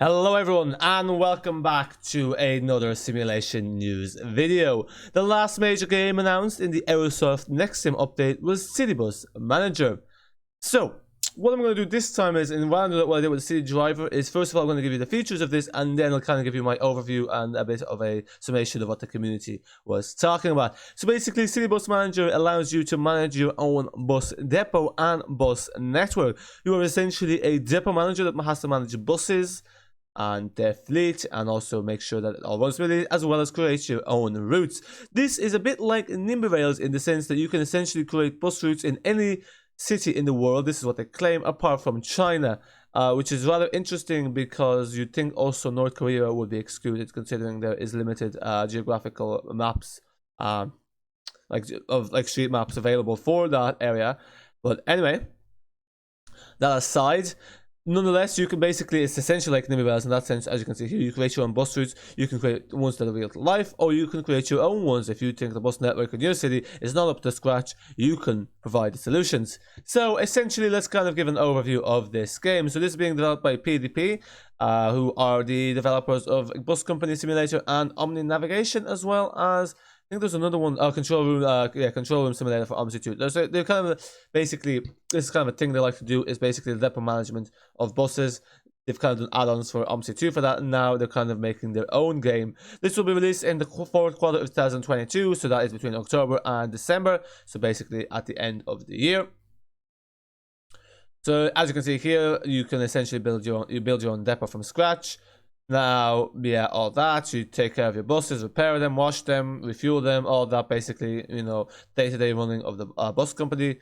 Hello everyone and welcome back to another simulation news video. The last major game announced in the Aerosoft Next Sim update was City Bus Manager. So what I'm going to do this time is, and what I did with the City Driver is, first of all I'm going to give you the features of this, and then I'll kind of give you my overview and a bit of a summation of what the community was talking about. So basically, City Bus Manager allows you to manage your own bus depot and bus network. You are essentially a depot manager that has to manage buses and their fleet, and also make sure that it all runs smoothly, as well as create your own routes. This is a bit like Nimby Rails in the sense that you can essentially create bus routes in any city in the world. This is what they claim, apart from China, which is rather interesting because you'd think also North Korea would be excluded, considering there is limited geographical maps, like street maps available for that area. But anyway, that aside, nonetheless, you can basically, it's essentially like Nimby Rails in that sense. As you can see here, you create your own bus routes. You can create ones that are real to life, or you can create your own ones. If you think the bus network in your city is not up to scratch, you can provide the solutions. So essentially, let's kind of give an overview of this game. So this is being developed by PDP, who are the developers of Bus Company Simulator and Omni Navigation, as well as, I think there's another one, Control Room Simulator for Omni 2. They're kind of, basically, this is kind of a thing they like to do, is basically the depot management of buses. They've kind of done add-ons for OMSI 2 for that, and now they're kind of making their own game. This will be released in the fourth quarter of 2022, so that is between October and December, so basically at the end of the year. So as you can see here, you can essentially build your own depot from scratch. Now, yeah, all that, you take care of your buses, repair them, wash them, refuel them, all that, basically, you know, day-to-day running of the bus company.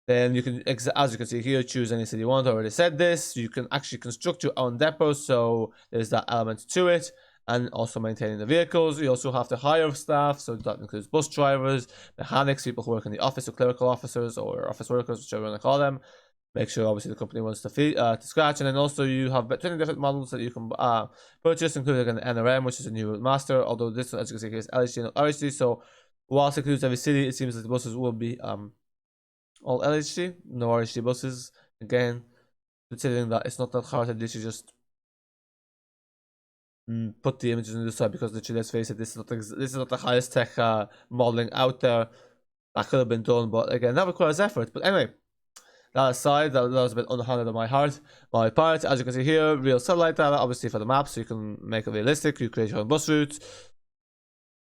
Then you can, as you can see here, choose any city you want. I already said this. You can actually construct your own depot, so there's that element to it. And also maintaining the vehicles. You also have to hire staff, so that includes bus drivers, mechanics, people who work in the office, or clerical officers, or office workers, whichever you want to call them. Make sure, obviously, the company wants to scratch. And then also you have 20 different models that you can purchase, including an NRM, which is a new master. Although this one, as you can see here, is LHD and RHD. So whilst it includes every city, it seems that the buses will be all LHD, no RHD buses. Again, considering that it's not that hard to literally just put the images on the side, because literally, let's face it, this is not the highest tech modeling out there. That could have been done, but again, that requires effort. But anyway, that aside, that was a bit underhanded on my part. As you can see here, real satellite data, obviously for the map, so you can make it realistic. You create your own bus routes.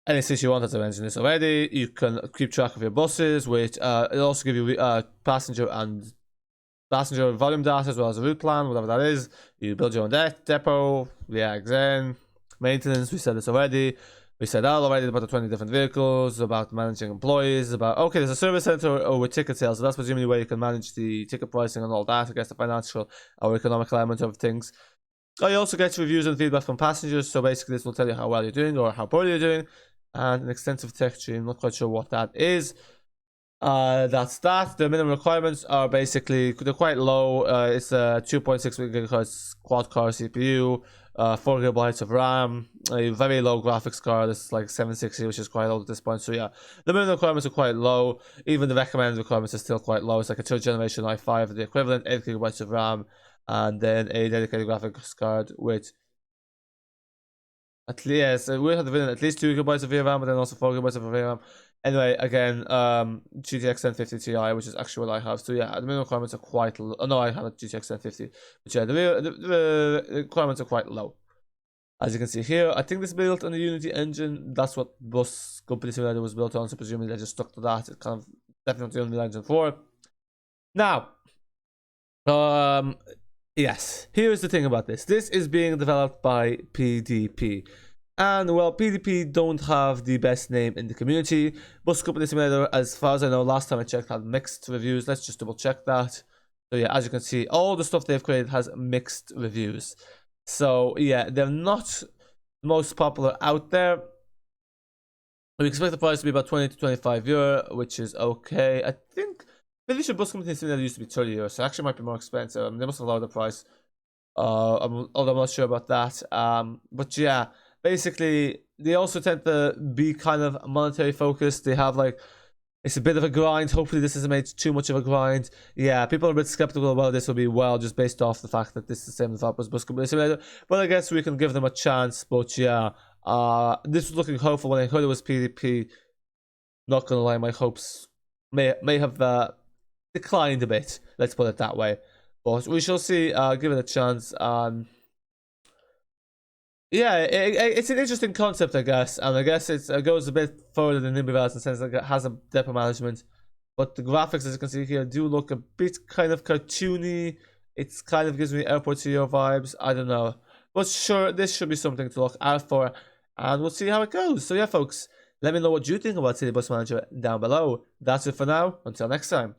Any city you want, as I mentioned this already. You can keep track of your buses, which it'll also give you passenger volume data, as well as a route plan, whatever that is. You build your own depot, again, maintenance, we said this already. We said that already about the 20 different vehicles, about managing employees, about, okay, there's a service center with ticket sales, so that's presumably where you can manage the ticket pricing and all that, I guess the financial or economic element of things. You also get reviews and feedback from passengers, so basically this will tell you how well you're doing or how poorly you're doing, and an extensive tech tree. I'm not quite sure what that is. That's that. The minimum requirements are basically, they're quite low. It's a 2.6 gigahertz quad-core CPU, 4 gigabytes of RAM, a very low graphics card. It's like 760, which is quite old at this point. So yeah, the minimum requirements are quite low. Even the recommended requirements are still quite low. It's like a 3rd generation i5, the equivalent, 8 gigabytes of RAM, and then a dedicated graphics card with, at least, we have at least 2 gigabytes of VRAM, but then also 4 gigabytes of VRAM. Anyway, again, GTX 1050 Ti, which is actually what I have. So yeah, the minimum requirements are quite low. Oh, no, I have a GTX 1050. But yeah, the requirements are quite low. As you can see here, I think this is built on the Unity engine. That's what Bus Company Simulator was built on, so presumably they just stuck to that. It's kind of definitely on the engine 4. Now, yes, here's the thing about this. This is being developed by PDP. And well, PDP don't have the best name in the community. Bus Company Simulator, as far as I know, last time I checked, had mixed reviews. Let's just double check that. So yeah, as you can see, all the stuff they've created has mixed reviews. So yeah, they're not most popular out there. We expect the price to be about 20 to 25 euro, which is okay. I think pretty sure Bus Company Simulator used to be 30 euro, so it actually might be more expensive. They must have lowered the price. Although I'm not sure about that. But yeah, basically, they also tend to be kind of monetary focused. They have like It's a bit of a grind. Hopefully this isn't made too much of a grind. Yeah, people are a bit skeptical about this will be well, just based off the fact that this is the same as Bus Community Simulator. But I guess we can give them a chance. But yeah, this was looking hopeful when I heard it was PvP. Not gonna lie, my hopes may have declined a bit. Let's put it that way. But we shall see. Give it a chance. Yeah, it's an interesting concept, I guess, and I guess it goes a bit further than Nimbivalis in the sense that it has a depot management. But the graphics, as you can see here, do look a bit kind of cartoony. It's kind of gives me Airport Studio vibes. I don't know. But sure, this should be something to look out for, and we'll see how it goes. So yeah, folks, let me know what you think about City Bus Manager down below. That's it for now. Until next time.